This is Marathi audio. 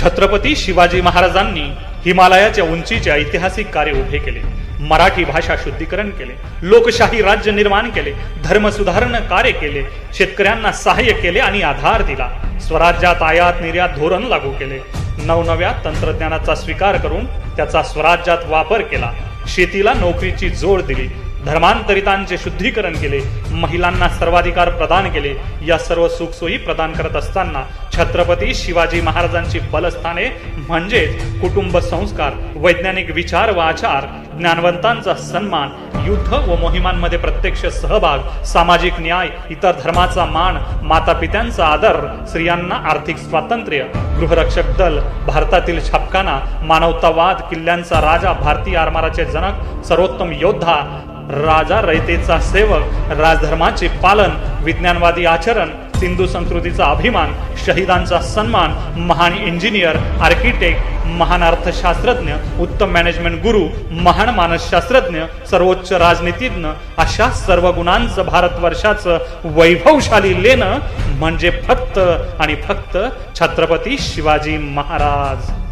छत्रपती शिवाजी महाराजांनी हिमालयाच्या उंचीचे ऐतिहासिक कार्य उभे केले, मराठी भाषा शुद्धीकरण केले, लोकशाही राज्य निर्माण केले, धर्म सुधारण कार्य केले, शेतकऱ्यांना सहाय्य केले आणि आधार दिला, स्वराज्यात आयात निर्यात धोरण लागू केले, नवनव्या तंत्रज्ञानाचा स्वीकार करून त्याचा स्वराज्यात वापर केला, शेतीला नोकरीची जोड दिली, धर्मांतरितांचे शुद्धीकरण केले, महिलांना सर्वाधिकार प्रदान केले. या सर्व सुखसोयी प्रदान करत असताना छत्रपती शिवाजी महाराजांची बलस्थाने म्हणजेच कुटुंब संस्कार, वैज्ञानिक विचार व आचार, ज्ञानवंतांचा सन्मान, युद्ध व मोहिमांमध्ये प्रत्यक्ष सहभाग, सामाजिक न्याय, इतर धर्माचा मान, माता पित्यांचा आदर, स्त्रियांना आर्थिक स्वातंत्र्य, गृहरक्षक दल, भारतातील छापखाना, मानवतावाद, किल्ल्यांचा राजा, भारतीय आरमाराचे जनक, सर्वोत्तम योद्धा, राजा रयतेचा सेवक, राजधर्माचे पालन, विज्ञानवादी आचरण, सिंधू संस्कृतीचा अभिमान, शहीदांचा सन्मान, महान इंजिनियर, आर्किटेक्ट, महान अर्थशास्त्रज्ञ, उत्तम मॅनेजमेंट गुरु, महान मानसशास्त्रज्ञ, सर्वोच्च राजनीतिज्ञ, अशा सर्व गुणांचं भारतवर्षाचं वैभवशाली लेणं म्हणजे फक्त आणि फक्त छत्रपती शिवाजी महाराज.